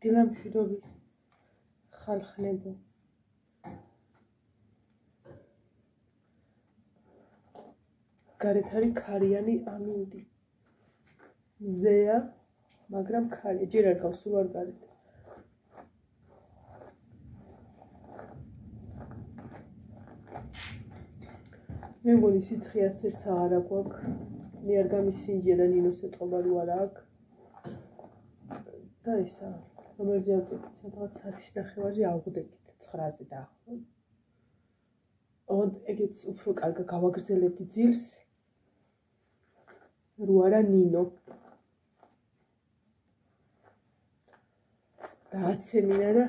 დილამშვიდობის ხალხნებო. გარეთ არის ქარიანი ამინდი. მზეა, მაგრამ ქარია, ჯერ არ გავს, სულ არ გარეთ. მე მგონი სიცხე არც ერთს აღარ აქვს. მე არ გამისინჯია და ნინოს ეტყობა რომ არა აქვს. და ისა, რომელზე ავტოვით, სადღაც 10:30-ზე ავღდებით 9-ზე დაახლოებით. ოღონდ ეგეც უფრო კარგა გავაგრძელებდი ძილს. რო არა ნინო. დააცემინა და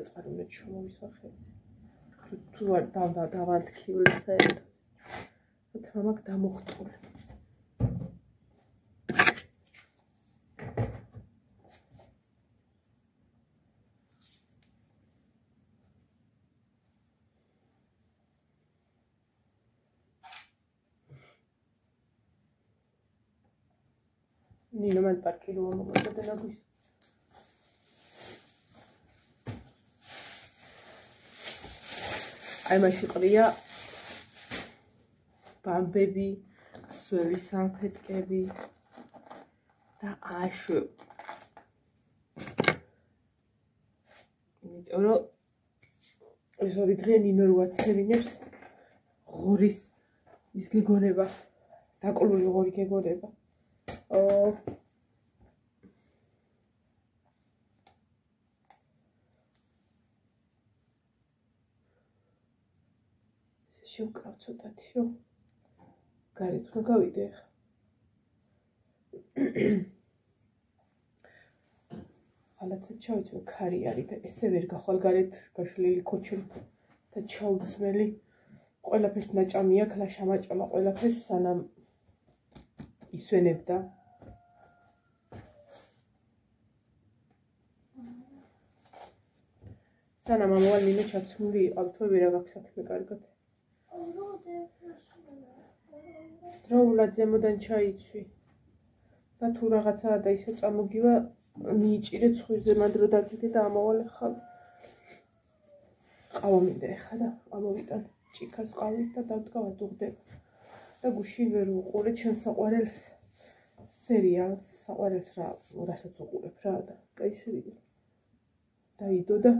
წყარუნეთ შევისახე. თუ არ დავანთქივლე საერთოდ. თამაკ დამოხტული. ნინო მან პარკი რო მომწოდა ნაგვის. აი მაშინ ყრია ბამბები, სველი სამფეთკები და აშო. იმიტომ რომ ეს ორი დღე ნინო რო აცერინებს ღორის ის გეგონება, დაკლული ღორი გეგონება. შევკრავ ცოტათი რომ გარეთ რო გავიდე ხა. ალაცა ჩავიცვე ქარი არის და ესე ვერ გახვალ გარეთ გაშლილი ქოჩები და ჩაუცმელი ყველაფერს ნაჭამი აქვს ლაშა მაჭამა ყველაფერს სანამ ისვენებდა. სანამ ამოვალ ნინო ჩაცმული იყავ თუ ვერ აღაქვს საქმე კარგად. დროულად ზემოდან ჩაიცვი და თუ რაღაცაა და ისე წამოგივა მიიჭირე ცხვირზე მანდრო დაგიდე და ამოვალე ხალ. ყავა მინდა ეხა და ამოვიტან ჭიქას ყავით და დავდგა ვადუღდება და გუშინ ვერ უყურე ჩემს საყვარელს სერიალს საყვარელს რასაც უყურებ რა და კაი დაიდო და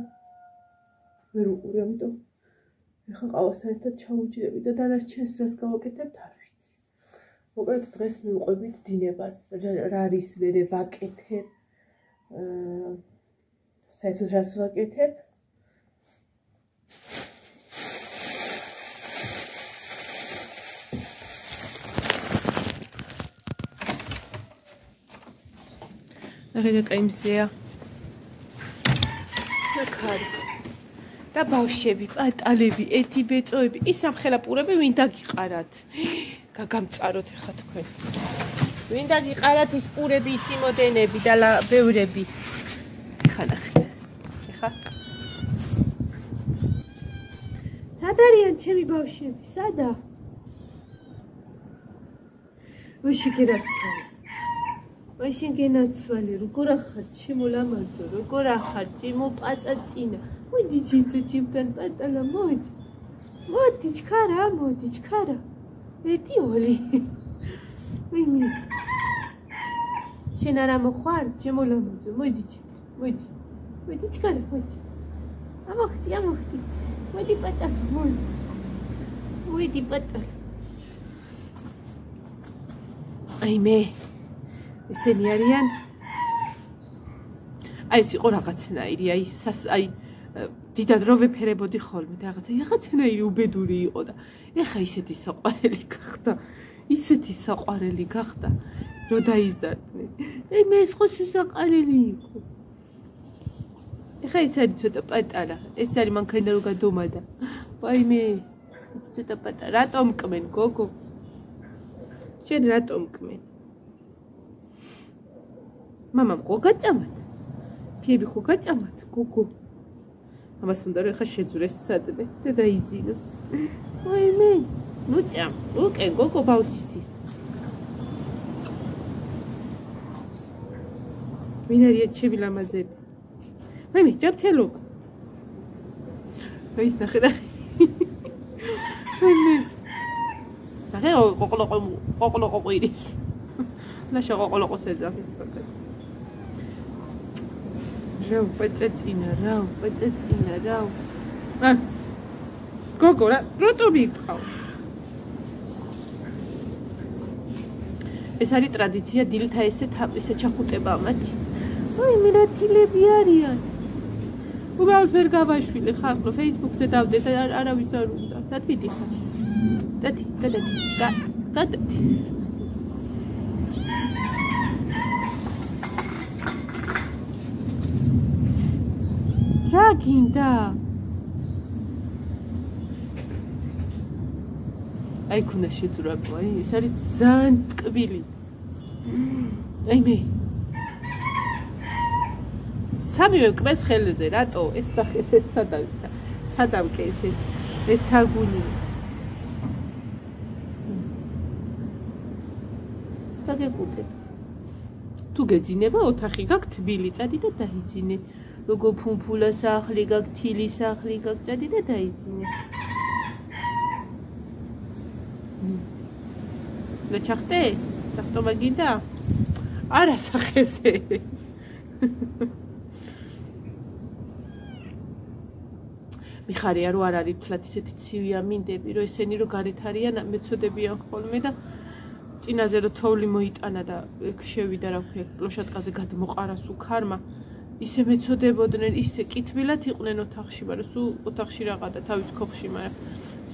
ვერ უყურე ამიტომ ეხა ყავასთან ერთად ჩავუჭირები და დანარჩენს რას გავაკეთებთ არ ვიცი. მოკლედ დღეს მივყვებით დინებას, რა არის ვერე ვაკეთებ. საერთოდ რას ვაკეთებ? ნახეთ კაი მზეა. ნახარი. და ბავშვები, პატალები, ეთი ბეწოები, ის ამხელა პურები ვინ დაგიყარათ? გაგამწაროთ ეხა თქვენ. ვინ დაგიყარათ ის პურები, ის იმოდენები და ბევრები. ეხა ნახეთ. ეხა. სად არიან ჩემი ბავშვები? სადა? ვიში გერაცვალი. ვიში გენაცვალი, როგორ ახარ ჩემო ლამაზო, როგორ ახარ ჩემო პაწაწინა. მოდი ძიძიდან პატალა მოდი. მოდი ჩქარა, მოდი ჩქარა. ეთი ორი. ვინი? შენ არა მოხარ, ჩემო ლამაზო, მოდი. მოდი. მოდი ჩქარა, მოდი. ამოხტი. მოდი პატალა, მოდი. მოდი პატალა. აი მე ესენი არიან. აი ეს იყო რაღაცნაირი, აი დიდად რო ვეფერებოდი ხოლმე და რაღაცნაირი უბედური იყო და ეხა ისეთი საყვარელი გახდა რო დაიზარდნე. აი მე ეს ხო საყალელი იყო. ეხა ის არის ცოტა პატარა, ეს არის მანქანა რო გადომადა. ვაიმე, ცოტა პატარა, რატომ კმენ გოგო? შენ რატომ კმენ? მამამ ხო გაწამათ? ფიები ხო გაწამათ გოგო? ამას უნდა რომ ეხა შეძვრეს სადმე და დაიძინოს. ვაიმე, ნუ ჭამ, უკენ გოგო ბავშვი. ვინ არის ჩემი ლამაზები? მე ჯართელო. აი ნახე. ნახე ყოყლო ის. ნაშა ყოყლო შეძახის პაკას. რაუ პეწეცინა. გოგო რა როტობი იყავ? ეს არის ტრადიცია დილთა ესე ჩახუტება მათი. აი მირათილები არიან. უბრალოდ ვერ გავაშვილე ხალხო Facebook-ზე დავდე და არავის არ უნდა. დათვიდი ხარ. დადი. რა გინდა? აი ქუნა შეძრაბო, აი ეს არის ძალიან ტკბილი. აი მე სამივე კვეს ხელზე, რატო? ეს სადავკე ეს თაგუნი. დაგეკუთეთ. თუ გეძინება ოთახი გაქვს თბილი, წადი და დაიძინე. როგორ ფუნფულა სახლი გაქვს, თილი სახლი გაქვს, წადი და დაიძინე. და ჩახტე? ჩახტობა გინდა? არა სახეზე. მიხარია რომ არ არის თლათ ისეთი ცივი ამინდები, რომ ესენი რომ გარეთ არიან, მეცოდებიან ხოლმე და წინაზე რომ თოვლი მოიტანა და შევიდა რა ქვია, კლოშატკაზე გადმოყარა სულ ქარმა, ისე მეცოდებოდნენ, ისე კითბილად იყვნენ ოთახში, მაგრამ სულ ოთახში რაღაცა თავის ქოხში, მაგრამ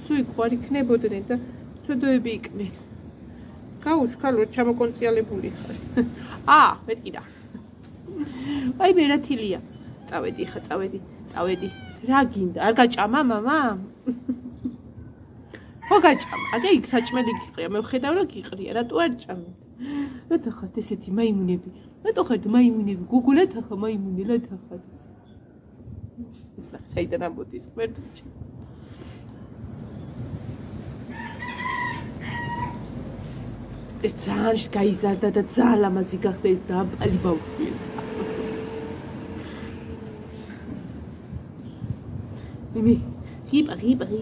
სულ იქ არ იქნებოდნენ და ცოდოები იყვნენ. გაუშქალო ჩამოკონციალებული ხარ. მეტყიდა. აი მერათილია. წავედი. რა გინდა? არ გაჭამა მამა? ხო გაჭამა. აგე იქ საჭმელი გიყრია. მე ვხედავ რომ გიყრია. რატო არ ჭამეთ? რატო ხართ ესეთი მაიმუნები? რატო ხართ მაიმუნები? გუგულეთ ახლა მაიმუნი რატო ხართ? ეს რა საიდან ამბოდის მერტუჩი. ეს ძალიან გაიზარდა და ძალიან ლამაზი გახდა ეს დაბალი ბავშვი. მიმი, ღიბა.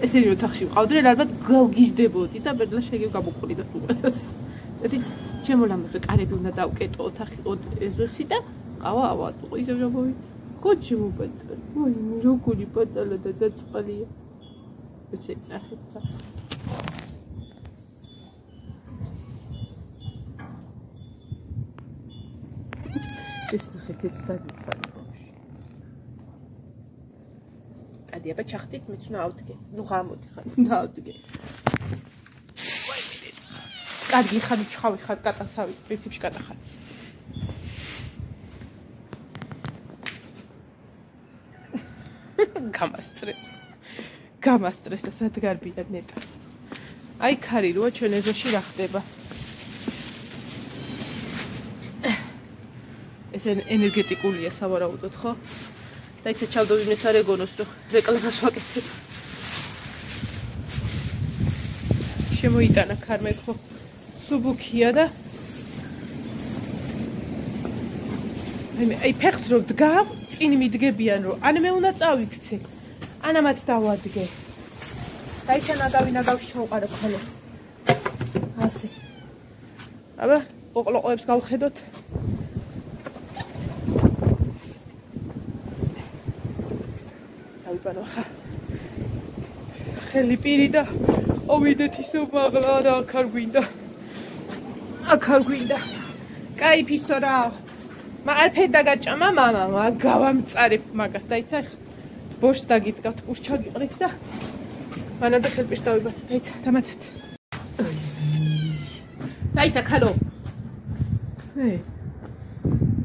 ესენი ოთახში ვყავდნენ, ალბათ გავგიჟდებოდი და ბედლა შეგე გამოყოლიდა სულას. წეთი ჩემო ლამაზო კარები უნდა დავკეტო ოთახი ეზოსი და ყავა ავატო. ისე როგორი? კოჩი მოპატალ. ой, როგორი პატალა და დაწყალია. ესე ნახეთ. ეს ნახეთ ეს საძიცხალი ბავშვი. წადი აბა ჩახტით მეც უნდა ავდგე. ნუ გამოდი ხარ, უნდა ავდგე. კარგი ხარ, ჩხავი ხარ, კატასავი, პრინციპში კატა ხარ. გამასტრეს და სადგარბია ნეტა. აი ქარი როა ჩვენ ეზოში რა ხდება. ეს ენერგეტიკულია სავარაუდოდ, ხო? და ისე ჩავდოვინეს არეგონოს, რომ რეკლამას ვაკეთებ. შემოიტანა ქარმე, ხო? სუბუქია და აი ფეხს რო დგავ, წინ მიდგებიან, რომ ან მე უნდა წავიქცე, ან ამათ დავადგე. დაიჩანა გავინაგავს ჩავყარებ ხოლმე. ასე. აბა, ყოყლოყოებს გავხედოთ. დავიბანო ხა. ხელი პირი და ავიდეთ ისო მაღლა რა აქ არ გვინდა. კაიფისო რა. მაგ ფედა გაჭამა მამა, გავამწარებ მაგას დაიცა ხა. ბოშს დაგიდგავთ, კურს ჩაგიყრით და მანამდე ხელპირს დავიბან. დაიცა, დამაცეთ. დაიცა ქალო.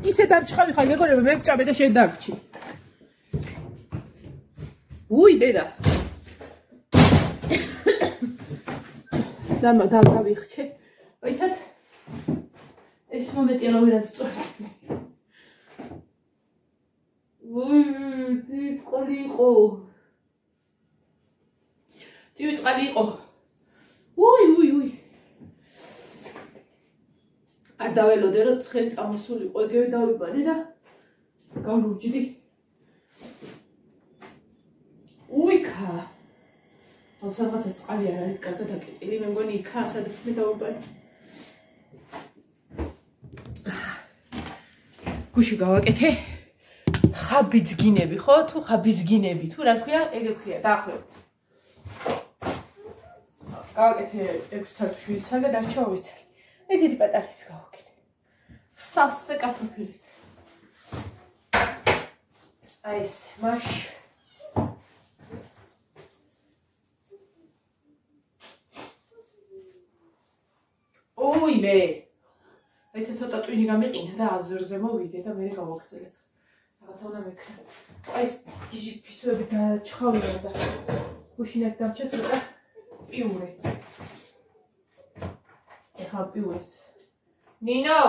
ისე დამჭხავი ხარ, გეგონება მე მჭამე და შენ დაგჭი. უი დედა. დავიხჩე. დაიცათ. ეს მომენტია რომ ვერაც წორდი. წივიწყალი იყო. უი. დაველოდე რომ ცხელი წამოსულიყო ეგევე დავიბარე და გავრურჯიდი უიქა სადღაც წყალი არ არის კარგად აკეტილი მე მგონი იქა სადაც მე დავიბარე გუში გავაკეთე ხაბიძგინები ხო თუ ხაბიძგინები თუ რა ქვია ეგ ქვია დაახლოებით გავაკეთე 6 ცალ 7 ცალ და დარჩა 2 ცალი ესეთი პატარები გავაკეთე სასე კარტოფილით აი ეს მაშ ოი მე ეცე ცოტა ტვინი გამიყინა და აზერზე მოვიდე და მე გავაგრძელებ რაღაცა უნდა მეკრა აი ეს ჯიჯი ფისოები დაჩხავდა და გუშინად დამჭა ცოტა პიურე ეხა პიურეს ნინო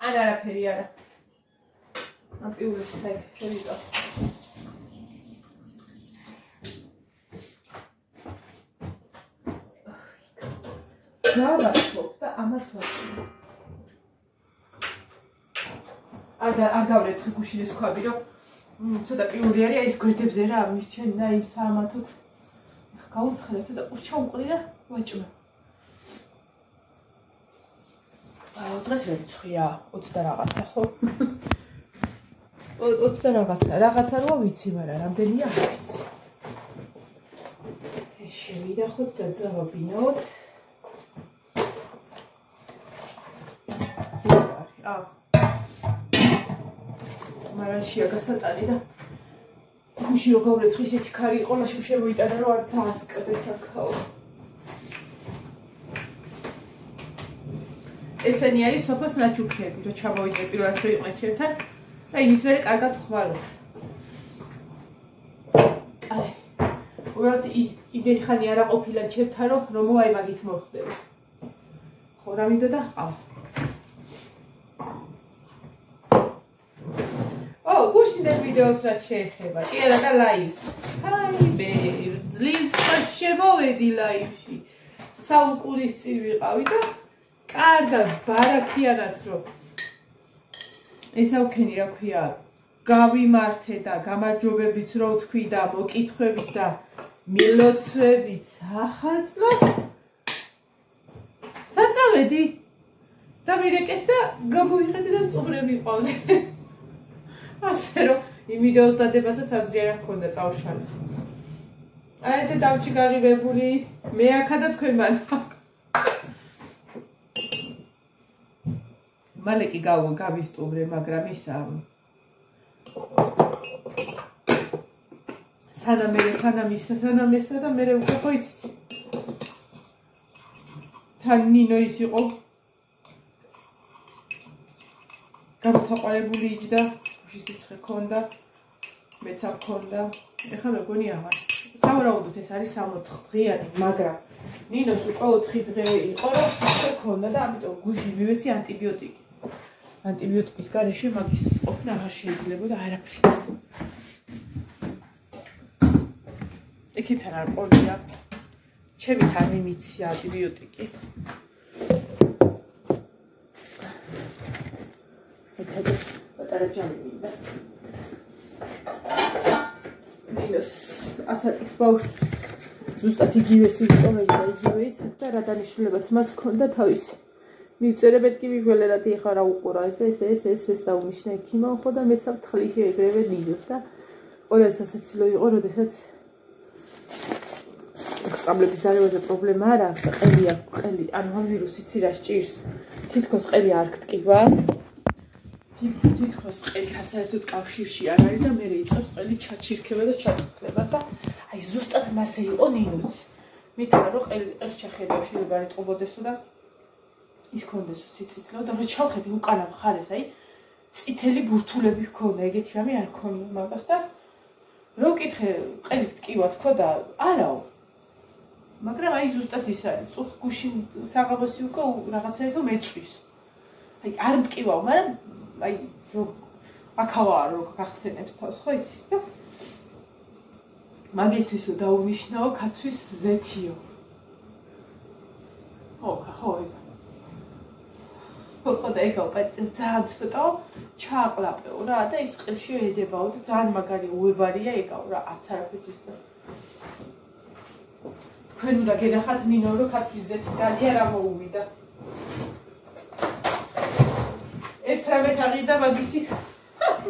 ან არაფერი არა ამ პიურეს საიქ შევიწავ დავაწყობ და ამას ვაჭრე არ გავლეცხი გუშინეს ქვაბი რომ ცოტა პიური არის აი ეს გვერდებზე რა ამის ჩემი და იმ საამათოდ გაუცხელებ ცოტა ურჩა უყრი და ვაჭრე დღეს ვერ ვცხვია 20 და რაღაცა ხო 20 და რაღაცა როა ვიცი მაგრამ რამდენია არ ვიცი ეს შევიდახოთ და დავაბინაოთ მარანშია გასატანი და გუში რო გავრეცხი ისეთი ქარი იყო ლაშემ შემოიტანა რომ არ დაასკდეს აქაო ესენი არის სოფოს ნაჩუქები რო ჩამოვიდე პირველად რო იყვნენ ჩემთან და იმის მერე კარგად ხვალო აი უბრალოდ იმდენი ხანი არა ყოფილა ჩემთან რომ აი მაგით მოხდება ხო რა მინდოდა ყავ გუშინდელ ვიდეოს რაც შეეხება კი არა და ლაივს აი მე ძლივს შემოვედი ლაივში საუკუნის წინ ვიყავი და კარგად ბარაქიანად რომ ესაუქენი რა ქვია გავიმართე და გამარჯვებებიც რო თქვი და მოკითხვების და მილოცვებიც ახალწლო საწავედი და მირეკეს და გამოიხედე და სტუმრები ყავდა ასე რომ იმ ვიდეოს დადებასაც აზრი არ ჰქონდა წავშალე აი ესე დავჭი გარიბებული მე აქა და თქვენ მან მალე კი გავისტუმრე მაგრამ ისა სანამ ესა და მე უკვე ხო იცი თან ნინო ის იყო გამოთაყვანებული იჯდა სიცხე ქონდა, მეც არ ქონდა. ეხლა მეგონი აღარ. სავარაუდოდ ეს არის 64 დღიანი, მაგრამ ნინოს უკვე 4 დღე იყო, რომ სიცხე ქონდა და ამიტომ გუში მივეცი ანტიბიოტიკი. ანტიბიოტიკის გარეშე მაგის ყოფნა აღარ შეიძლებოდა არაფერი. ეკითარ არ ყოლია. ჩემი თან მიმიცია ანტიბიოტიკი. ეცადე პატარაჯანი მინდა. ნინოს ასაკის ბავშვს ზუსტად იგივე სიმპტომები და იგივე ისეთ და რა დანიშნულებაც მას ჰქონდა თავისი. მივწერებეთ კი მიჟველერად ეხა რა უყურა ეს და ეს დაუნიშნა ექიმო ხო და მეც ავთხლი ეგრევე ნინოს და ყველას ასაცილო იყო, როდესაც წამლების დარევაზე პრობლემა არ აქვს და ყელი აქვს, ყელი, ანუ ამ ვირუსი ცირას ჭირს. თითქოს ყელი არ გტკივა. თითქოს ყელი საერთოდ კავშირში არ არის და მე იწევს ყელი ჩაჩირქება და ჩაწყლებას და აი ზუსტად მასე იყო ნინოც. მითხრა რომ ყელს ჩახედავ შეიძლება ეტყობოდესო და ის კონდესო სიცითლო და მე ჩავხედე უკანა მხარეს აი წითელი ბურთულები ჰქონდა, ეგეთი რამე არ ქონია მაგას და რო ვკითხე ყელი ტკივა თქო და არაო. მაგრამ აი ზუსტად ის არის, წუხ გუში საღამოსი უკვე რაღაცაერთო მეწვის. აი არ მტკივაო, მაგრამ აი რო აქავაა რო გახსენებს თავს ხო იცი და მაგისთვისო დაუნიშნაო ქაცვის ზეთიო. ხო, ეგაო ძალიან ცოტაო ჩააყლაპეო რა და ის ყელში ედებაო და ძალიან მაგარი უებარია ეგაო რა არც არაფერს ის და თქვენ უნდა გენახათ ნინო რომ ქაცვის ზეთიდანია რა მოუვიდა ერთრამეთ აღიდა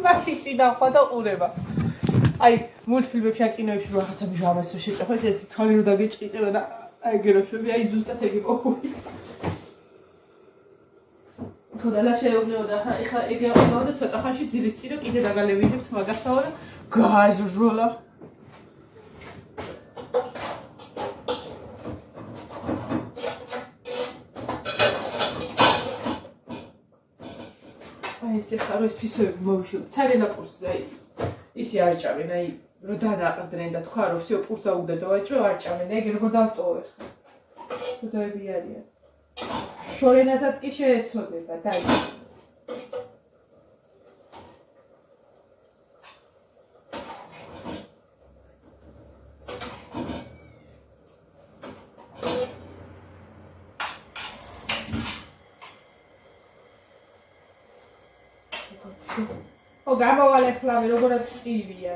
მაგისი დახვა და ყურება აი მულტფილმებში ან კინოებში რაღაცა მჟავასო შეჭახეთ ეს თვალი რო დაგეჭყიტება და აი გეროშვები აი ზუსტად ეგ მოუვიდა თოდალა შეეუბნეოდა ხა ეგ ეყოლა და ცოტა ხანში ძილის წირო კიდე დაგალევინებთ მაგასაო და გააჟროლა აი ეს ხარო ეს ფისოები მოვიშო ცარინა პურს აი ისი არ ჭამენ აი რო დააყრდნენ და თქვა რომ всё პურს აუდედო აჭო არ ჭამენ ეგ როგორ დავტოვე ხა თუდოები არიან შორენასაც კი შეეცოდება დაი ო გამოვალე ხლავი როგორ წივია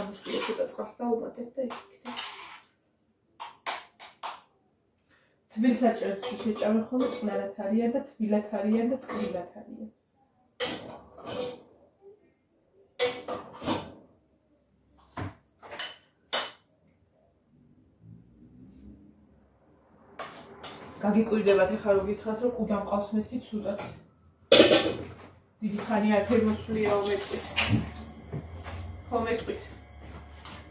ამის პირიქით წყალს დაუმატებ და იქით თბილ საჭერს შეჭამე ხოლმე წყნარად არიან და თბილად არიან და თბილად არიან გაგიკვირდებათ ეხლა რომ გითხრათ რომ ყუდა მყავს მეთქი ცუდად დიდი ხანი არ თერმოსვლია უმეტყვით ხო მეტყვით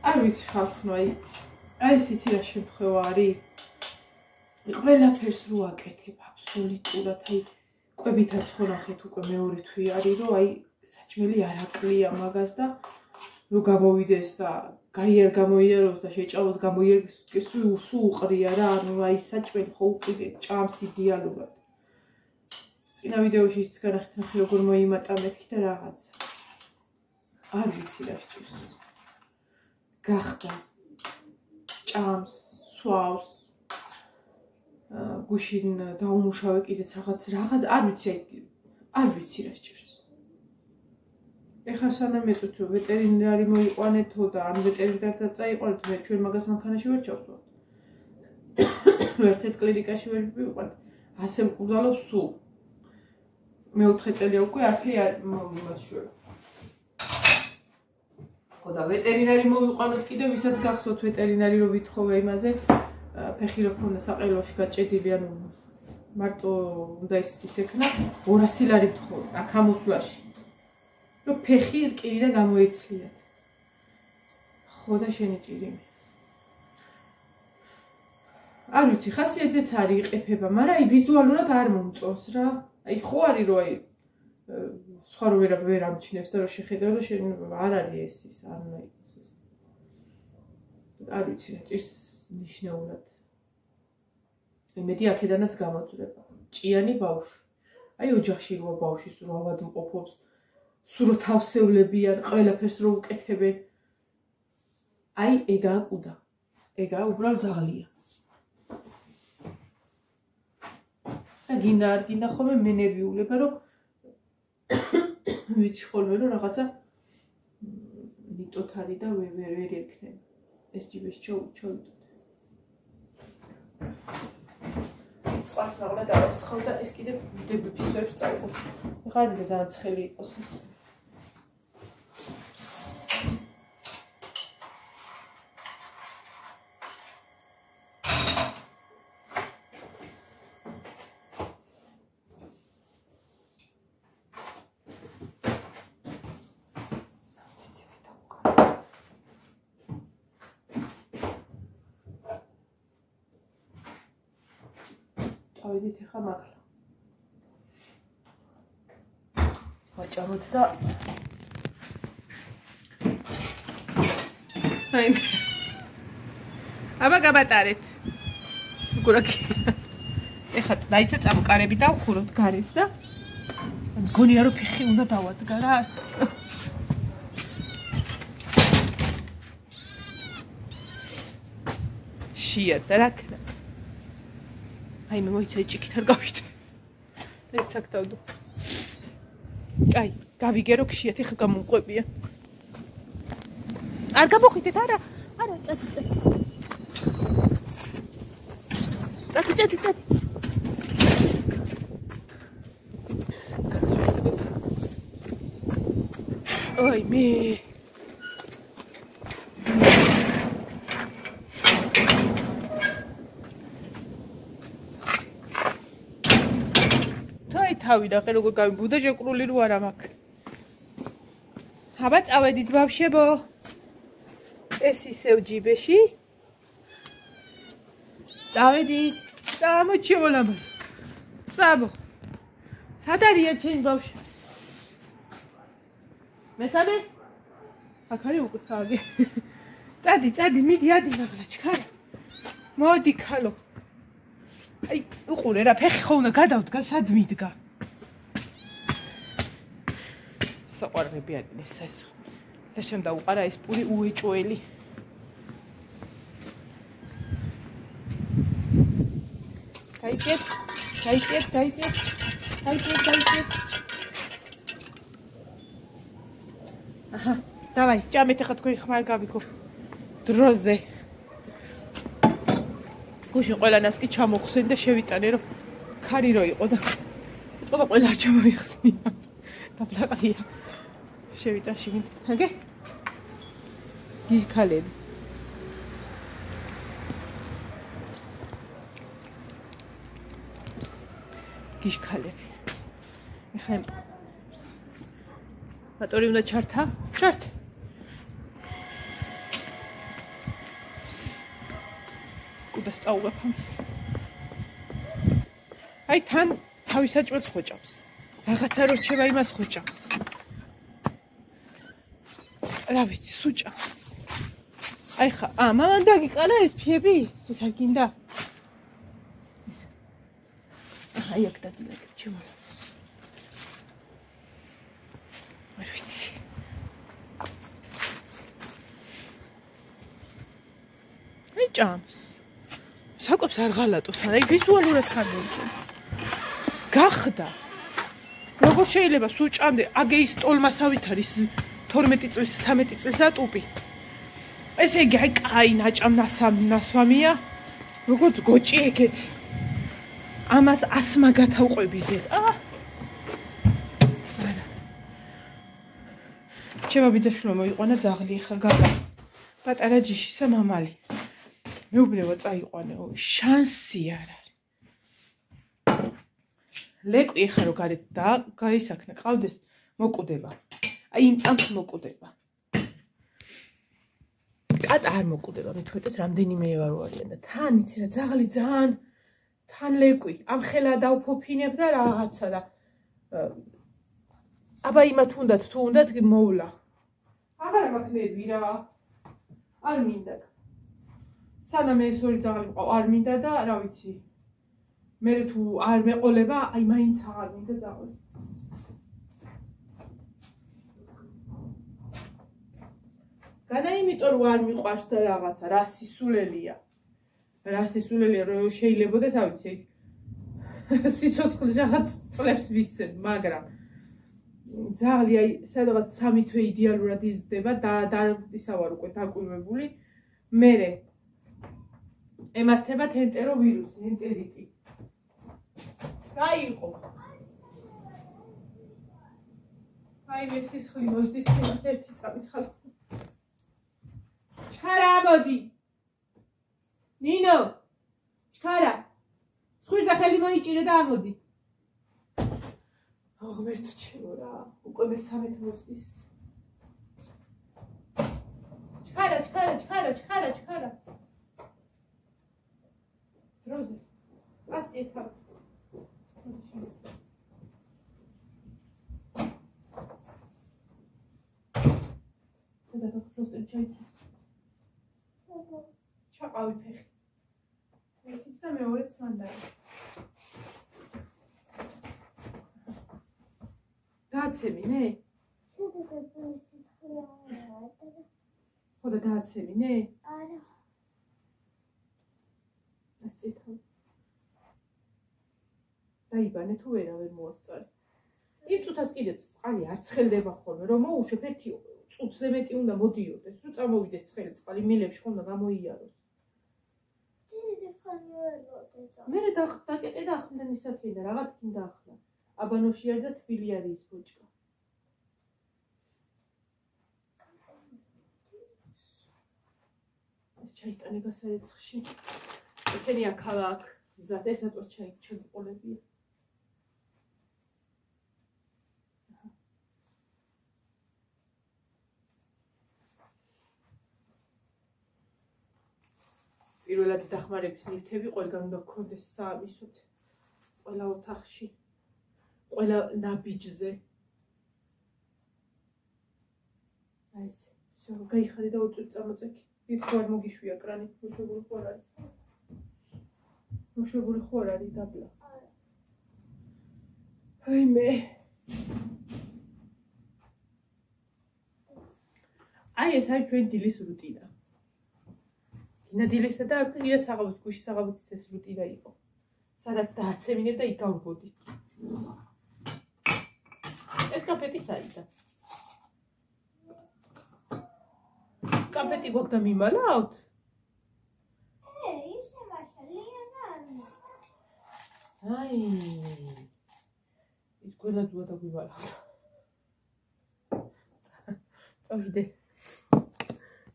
არ ვიცი ხალხო აი ეს იცი რა შემთხვევა არის ყველაფერს რო აკეთებ აბსოლუტურად აი კვებითაც ხო ნახეთ უკვე მეორე თვე არის რომ აი საჭმელი არ აკლია მაგას და რო გამოვიდეს და გაიარ გამოიაროს და შეჭავოს გამოიერგეს სულ უყრია რა ანუ აი საჭმელი ხო უყიდე ჭამს იდეალურად წინა ვიდეოში ის განახეთ ნახე როგორ მოიმატა მეთქი და რაღაცა არ ვიცი რა სჭირს გახდა ჭამს სვავს გუშინ დაუმუშავე კიდეც რაღაც არ ვიცი რა სჭირს ეხლა სანამ ეწვით რომ ვეტერინარი მოიყვანეთო და ან ვეტერინართან წაიყვანეთ მე ჩვენ მაგას მანქანაში ვერ ჩავსვათ ვერცეთ კლინიკაში ვერ ვიყვანეთ ასე მკვდალობ სულ მე-4 წელია უკვე არაფერი არ მომაშვება ხო და ვეტერინარი მოვიყვანოთ კიდე ვისაც გახსოვთ ვეტერინარი რო ვითხოვე იმაზე ფეხი რო ქონდა საყელოში გაჭედილი ანუ მარტო უნდა ის ექნა 200 ლარი ვთხოვე აქ ამოსვლაში რომ ფეხი რკინი და გამოეცლიათ ხო და შენი ჭირიმი არ ვიცი ხასიათზეც არის იყეფება მაგრამ აი ვიზუალურად არ მომწონს რა აი ხო არის რომ აი სხვა რო ვერ ამჩნევს და რო შეხედავ რომ შენ არ არის ეს არ უნდა იყოს ეს არ ვიცი რა ჭირს ნიშნულად იმედი აქედანაც გამოძრება ჭიანი ბავშვი აი ოჯახში როა ბავშვი სულ ავადმყოფობს სულ თავსევლებიან ყველაფერს რო უკეთებენ აი ეგაა ყუდა ეგაა უბრალოდ ზაღლია და გინდა არ გინდა ხოლმე მე ნერვიულება რომ ვიცი ხოლმე რომ რაღაცა ნიტოთ არის და ვერ ექნება ეს ჯიბეს ჩოვიდოთ წყალს მაგლა დავასხავ და ეს კიდე დები ფისოებს წაიყო ეხლა არის ძალიან ცხელი იყოს ავიდით ეხა მაგლა ვაჭამოთ და აი აბა გაბატარეთ გურაკი ეხა დაიცა წამკარები დავხუროთ გარეთ და მგონია რომ ფეხი უნდა დავადგა რა ხშირად და რა ქნა. აი მე მოიცე ჭიქით არ გავიდე. ეს აქ დავდო. აი, გავიგე რომ ხშირად ხა გამომყვებია. არ გამოხიდეთ, არა, წადი. წადი. Ой, მე თავი და ხე როგორ გავიბუდა შეკრული რო არა მაქვს. აბა წავედით ბავშვებო. ეს ისევ ჯიბეში. წავედით. წამოჩიო ლამაზ. წამო. სად არიან ჩემი ბავშვი? მესამე? აქ არის უკვე თავი. წადი, მიდი ადი მაღლა ჩქარა. მოდი ქალო. აი, უყურე რა, ფეხი ხო უნდა გადავდგა, სად მიდგა? საყვარლები არის ეს. და შემ დაუყარა ეს პური უეჭველი. დაიწეთ. აჰა, დავაი, ჭამეთ ახლა თქვენ ხმარ გავიქო. დროზე. გუშინ ყველანას კი ჩამოხსენ და შევიტანე რომ ქარი რო იყო და უთყობა ყველა არ ჩამოიხსნია. დაბლაყია. შევიტან შიგნით. აგე? გიშქალები. ეხლა მოტორი უნდა ჩართა? ჩართ. კუდას წაუღებ ამას. აი თან თავისაჭრელს ხოჭავს. რაღაცა რო რჩება იმას ხოჭავს. რა ვიცი, სუჭავს. აი ხა, მამან დაგიყარა ეს ფიები? ეს არ გინდა? აი აქ დადიაგებ ჩემო. არ ვიცი. აი ჭამს. საკვებს არ ღალატოს, მაგრამ აი ვიზუალურად ხარ მომწონს. გახდა. როგორ შეიძლება სუჭამდე აგე ის ტოლმასავით არის 12 წლის, 13 წლის ატუპი. ესე იგი აი კაი ნაჭამ ნასვამია. როგორც გოჭი ეგეთ. ამას ასმა გათავყვები ზედ. ჩემო ბიძაშვილმა მოიყვანა ძაღლი ხა გაგა. პატარა ჯიშისა მამალი. მეუბნება წაიყვანეო, შანსი არ არის. ლეკვი ხა რო გარეთ და გაისაქნა ყავდეს მოკვდება. აი იმ წამს მოკვდება. პატა არ მოკვდება, მithmetეს რამდენიმე ევრო არიან და თან იცი რა ძაღლი ძალიან თან ლეკვი, ამ ხელა დავფოფინებ და რაღაცა და აბა იმათ უნდათ თუ უნდათ მოვლა. აღარა მაქვს ნერვი რა. არ მინდა. სანამ ეს ორი ძაღლი მყავ არ მინდა და რა ვიცი. მე თუ არ მეყოლება, აი მაინც აღარ მინდა ძაღლს. განა იმიტომ რომ არ მიყვარს და რაღაცა, რა სისულელია. რა სისულელია რომ შეიძლებაოდეს, რა ვიცი. სიცოცხლე რაღაც წლებს ვისცენ, მაგრამ ძაღლი აი სადღაც 3 თვე იდეალურად იზრდება და ისა ვარ უკვე დაკვირვებული. მერე ემართება ენტეროვირუსი, ენტერიტი. გაიყო. აი მე სისხლი მოსდის იმას ერთი წამით ხალხ. ჩქარა მოდი. ნინო. ჩქარა. ცხვირზე ხელი მოიჭირე და ამოდი. აღმერთო ჩემო რა, უკვე მე-13 მოსდის. ჩქარა. დროზე. ასი ეთავ. ცოტა გაფროსტები ჩაიცე. ჩაყავი ფეხი. ერთიც და მეორეც მანდარი. დააცემინე? ხო და დააცემინე? არა. ეს წითელი. დაიბანე თუ ვერ მოასწარე. იმ წუთას კიდე წყალი არ ცხელდება ხოლმე, რომ მოუშვებ ერთი წუთზე მეტი უნდა მოდიოდეს, რომ წამოვიდეს ცხელი წყალი, მილებში ხომ და გამოიაროს. მე დაკეტე და ახლა ისაქედა, რაღაც გინდა ახლა. აბანოში არ და თბილი არის ის ბოჭკა. ეს ჩაიტანე გასარეცხში. ესენია ქალაქ ზად ესატოს ჩაგიყოლებია. პირველადი დახმარების ნივთები ყველგან უნდა გქონდეს საამისოდ. ყველა ოთახში, ყველა ნაბიჯზე. აი ეს, всё, გაიხარე და უწევ წამოწექი. ვიქო არ მოგიშვია კრანი, მოშვებული ხო არ არის? მოშვებული ხო არ არის დაბლა? აი მე. აი ეს არის ჩვენ დილის რუტინა. ნადილისა და აქ საღამოს გუში საღამოთის ეს რუტინა იყო. სადაც დააცემინებ და იკავბოდი. ეს კაფეტი საიდან? კაფეტი გვაქვს და მიმალავთ? ისე მაშალია და აი. ის გველაძუა და გვიმალავთ. წავიდე.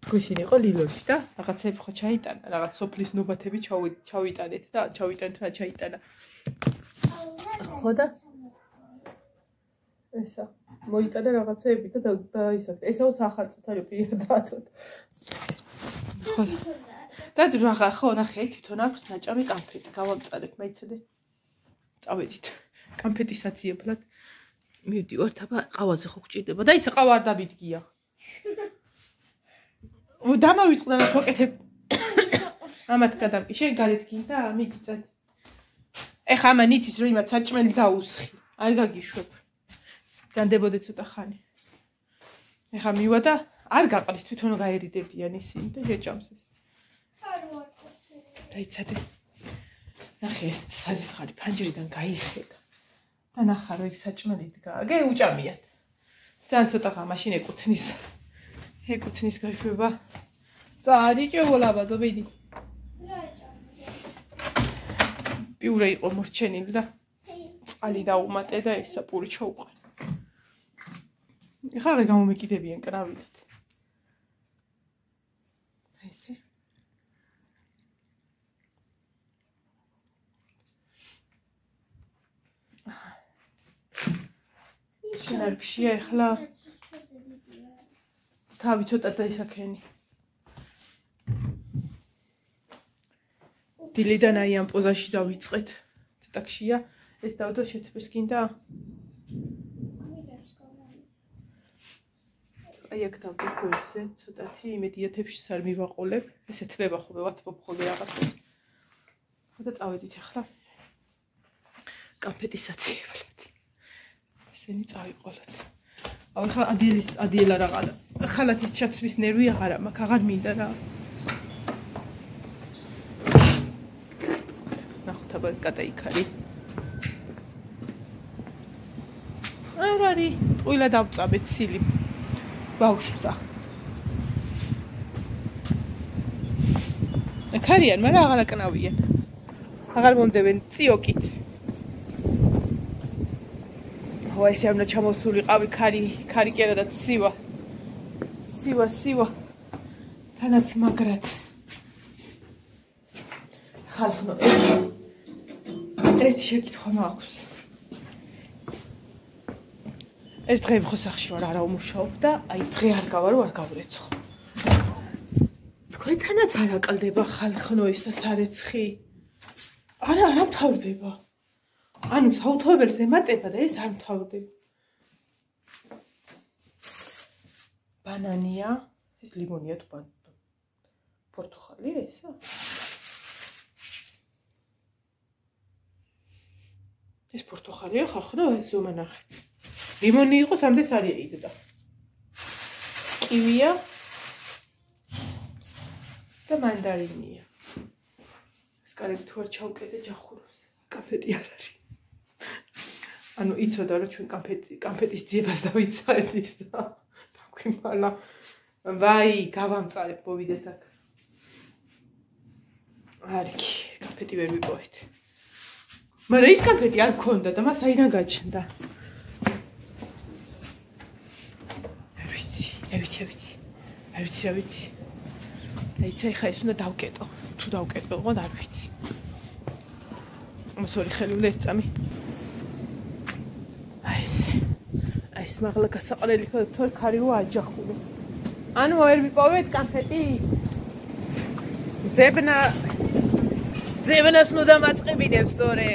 გუშინ იყო ლილოში და რაღაცები ხო ჩაიტანა, რაღაც სოფლის ნობათები ჩავიტანეთ და ჩავიტანეთ რა ჩაიტანა. ხო და ესა მოიტანა რაღაცები და ისე ესაო სახალწოთ არის პირადად. ხო და რა ხო ნახე თვითონ აქვს ნაჭამი კამფეტი გავამწარებ მეცადე. წავედით კამფეტის აციებლად მივდივართ აბა ყავაზე ხო გჭირდება და იცი ყავა არ დამიდგია. დამავიწყდა რა ფოკეთებ. ამათ გადამკი შენ გარეთ გინდა მიგიწად. ეხა ამან იცის რომ იმათ საჭმელი დაუსხი. არ გაგიშვებ. ჯანდებოდე ცოტა ხანი. ეხა მივა და არ გაყრის თვითონ გაერიდებიან ისინი და შეჭამს ეს. არ ვარ. დაიცადე. ნახე ეს საზისხარი ფანჯრიდან გაიხედა. და ნახა რომ იქ საჭმელი დგა. გე უჭამიათ. ძალიან ცოტა ხა მაშინ ეკუთვნის. ეკუთვნის გაშვება. წარიჭო ლაბაზო ბიდი. პიურე იყო მორჩენილი და წყალი დაუმატე და ესა პური ჩაუყარე. ეხლა ვერ გამომეკიდებიან კრავით. აი ესე. შენარგშია ეხლა თავი ცოტა დაისაქენი. დილიდან აი ამ პოზაში დავიწყეთ. ცოტა ქშია. ეს დავდო შეთბეს გინდა? აი აქ დავდო გვერდზე ცოტათი იმედი ეთებში არ მივაყოლებ. ესე თბება ხოლმე ვათბობ ხოლმე რაღაცა. ხო და წავედით ახლა. კაფეტის აციებლად. ესენი წავიყოლოთ. აი ხა ადიელა რაღა. ხალათის ჩაცმის ნერვი აღარა მაქვს, აღარ მინდა რა. ნახოთ აბა გადაიქარი. არ არის, ტყუილა დავწაბეთ სილი. ბავშვსა. ქარიან, მაგრამ აღარ აკნავიან. აღარ მომდევენ წიოკით. ო ესე უნდა ჩამოსულიყავი ქარი კი არა და ცივა. ცივა. თანაც მაგრად. ხალხო ერთი შეკითხვა მაქვს. ერთ დღე ხო სახში ვარ არა უმუშაობ და აი დღე არ გავა რომ არ გავრეცხო. თქვენთანაც არ აკლდება ხალხნო ისა სარეცხი. არა მთავრდება. ანუ საუთოებელს ემატება და ეს არ მთავრდება. ბანანია, ეს ლიმონია თუ პორტოხალია ესა? ეს პორტოხალია ხახნო ეს ზომა ნახე. ლიმონი იყო სამდეს არ იიდდა. კივია და მანდარინია. ეს სკალები თუ არ ჩავკეტე ჯახურობს. კამფეტი არ არის. ანუ იცოდა რომ ჩვენ კამფეტის ძიებას დავიცაერთით და დაგვიმალა. ვაი, გავამწარებ მოვიდეს აქ. არიქი, კამფეტი ვერ ვიპოვეთ. მაგრამ ის კამფეტი არ მქონდა და მას აიდან გაჩნდა. არ ვიცი. აიცა ხა ის უნდა დავკეტო. თუ დავკეტო, ოღონდ არ ვიცი. მოსორი ხელი უნდა ეწამი. აი ეს მაღლა გასაყრელი თორ ქარიო აჯახულოს. ანუ ვერ ვიპოვეთ კამფეტი? ძებნას ნუ დამაწყებინებს სწორე.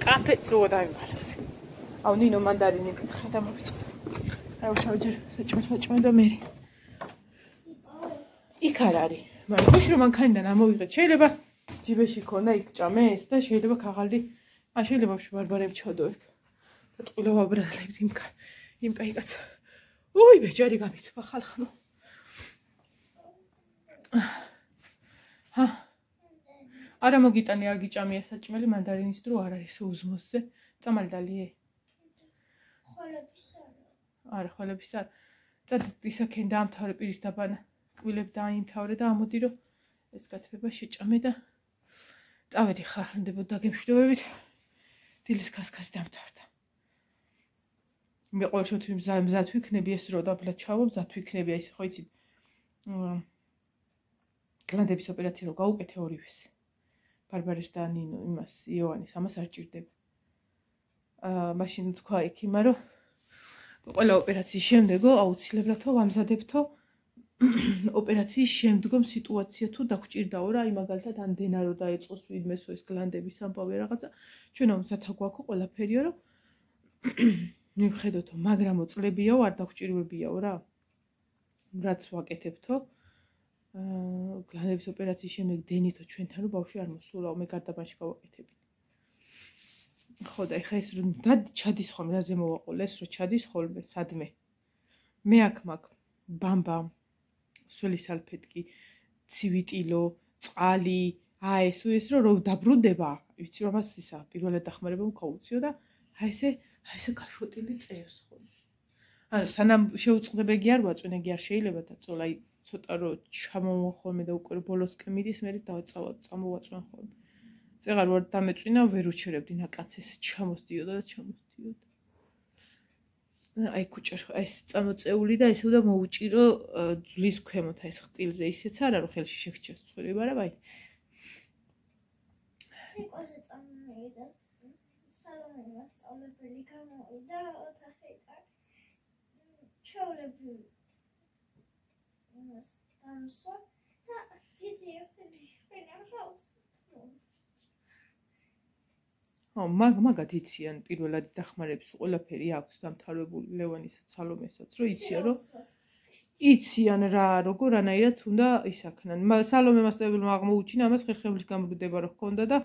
კამფეტს რო დავიმალებს. აუ ნინო მანდარინი მკითხა და მოვიწყო. აუ შავჯერ საჭმე და მე. იქ არ არის. მაგრამ ხუში რომ მანქანიდან ამოვიღეთ. შეიძლება ჯიბეში ქონდა იქ ჭამეს და შეიძლება ქაღალდი. შეიძლება ვშ ბარბარემ ჩოდო იქ. და ტყუილა ვაბრალებ იმ კაიკაც. უი ბეჭარი გამიწვა ხალხნო. არა მოგიტანი არ გიჭამია საჭმელი მანდარინის დრო არ არის უზმოსზე. წამალი დალიე. არა ხოლების არ. წად ისაქენ დაამთავრე პირის დაბანა. კვილებ დაიმთავრე და ამოდი რომ ეს გათბება შეჭამე და წავედი ხარნდებოდ დაგემშვიდობებით. დილის ქასქასი დამთავრდა. მე ყოველ შემთხვევაში მზად ვიქნები ეს რო დაბლა ჩავო მზად ვიქნები აი ხო იცით გლანდების ოპერაცია რო გავუკეთე ორივეს ბარბარეს და ნინო იმას იოანის ამას არ ჭირდება მაშინ თქვა ექიმა რომ ყველა ოპერაციის შემდეგო აუცილებლად ვამზადებთო ოპერაციის შემდგომ სიტუაცია თუ დაგჭირდაო რა აი მაგალითად ან დენა რო დაეწყოს ვინმესო ეს გლანდების ამბავი რაღაცა ჩვენ ამზათა გვაქვს ყველაფერიო რომ მივხედოთო მაგრამ წლებიაო არ დაგჭირვებიაო რა რაც ვაკეთებთო გლანდების ოპერაციის შემდეგ დენითო ჩვენთან რო ბავშვი არ მოსულაო მე გარდაბანში გავაკეთებინე ხო და ეხა ეს რომ ჩადის ხოლმე რაზე მოვაყოლეს რომ ჩადის ხოლმე სადმე მე აქ მაგ ბამბამ სველი სალფეტკი ცივიტილო წყალი აი ეს რომ დაბრუნდება ვიცი რომ მას ისა პირველად დახმარება მქაუციო და აი ესე გაშვეტილი წერს ხოლმე ანუ სანამ შეუწყდებეგი არ ვაწვენეგი არ შეიძლება და წოლა აი ცოტა რო ჩამოვხოლმე და უკვე ბოლოსკენ მიდის მე წამოვაწვენ ხოლმე წეღარ ვარ დამეწვინა ვერ უჩერებდი ნაკაცეს ჩამოსდიოდა და ჩამოსდიოდა აი კუჭერ ეს წამოწეული და ესე უნდა მოუჭირო ძვლის ქვემოთ ეს ხტილზე ისეც არა რომ ხელში შეგჭეს ცხვირი მაგრამ აი სიყვაზე წამოვიდა სალონი მასწავლებელი გამოვიდა ოთახიდან ჩაოლები დამსვა და ვიდეოები მაგად იციან პირველად დახმარებს ყველაფერი აქვს დამთავრებული ლევანისაც სალომესაც რომ იციან რომ იციან რა როგორანაირად უნდა ისაქნან სალომე მასწავლებელმა აღმოუჩინა ამას ხერხემლის გამრუდება რო ჰქონდა და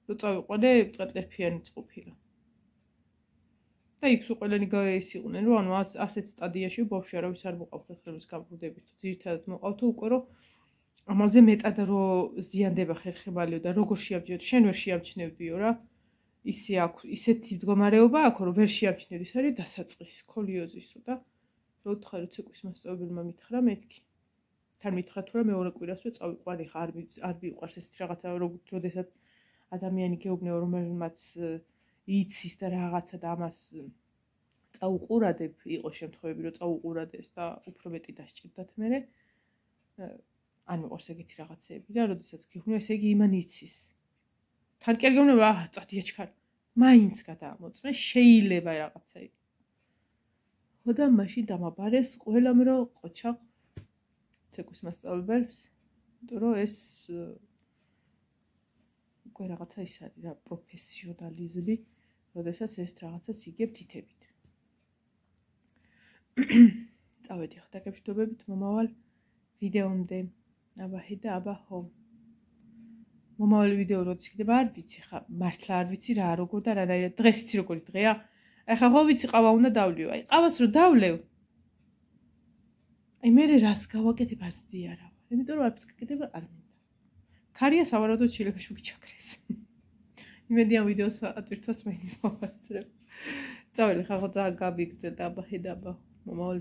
რო წავიყვანე ტერტერფიანი წყუფილა და იქ ყველანი გაეს იყვნენ რომ ანუ ასეთ სტადიაში ბავშვი არავის არ მოყავს ხერხემლის გამრუდებით ძირითადად მოყავთო უკვე რომ ამაზე მეტად რო ზიანდება ხერხემალიო და როგორ შეამჩნევთ შენ ვერ შეამჩნევდიო რა ისე აქვს ისეთი მდგომარეობა აქვს რომ ვერ შეამჩნევ ის არის დასაწყისი სკოლიოზისო და რო თხარ რომ ცეკვის მასწავლებელმა მითხრა მეთქი თან მითხრა თუ რა მეორე კვირასვე წავიყვანი ხარ არ მიყვარს ეს რაღაცა როდესაც ადამიანი გეუბნეო რომელმაც იცის და რაღაცა და ამას წაუყურადებ იყო შემთხვევები რომ წაუყურადეს და უფრო მეტი დასჭირდათ მე არ მიყვარს ეგეთი რაღაცეები და როდესაც გეუბნეო ესე იგი იმან იცის თან კი არ გეუბნეო წადია ჩქარ მაინც გადაამოწმე შეიძლება რაღაცა იყო ხო და მაშინ დამაბარეს ყველამ რომ ყოჩა ცეკვის მასწავლებელს იმიტომ რომ ეს უკვე რაღაცა ის არის რა პროფესიონალიზმი როდესაც ეს რაღაცას იგებ თითებით წავედი ხა დაგემშვიდობებით მომავალ ვიდეომდე აბაჰი და აბაჰო მომავალი ვიდეო როდის იქნება არ ვიცი ხა მართლა არ ვიცი რა როგორ და რანაირად დღეს იცი როგორი დღეა აი ხა ხო ვიცი ყავა უნდა დავლიო აი ყავას რო დავლევ აი მე რას გავაკეთებ ასზე არა იმიტომ რომ არც გაკეთება არ მინდა ქარია სავარაუდოდ შილებში უჩაქრეს. იმედი ამ ვიდეოს ატვირთვას მეც მოვასწრებ. წაველი ხახო ძალიან გაბიგძე დაბა, მომავალი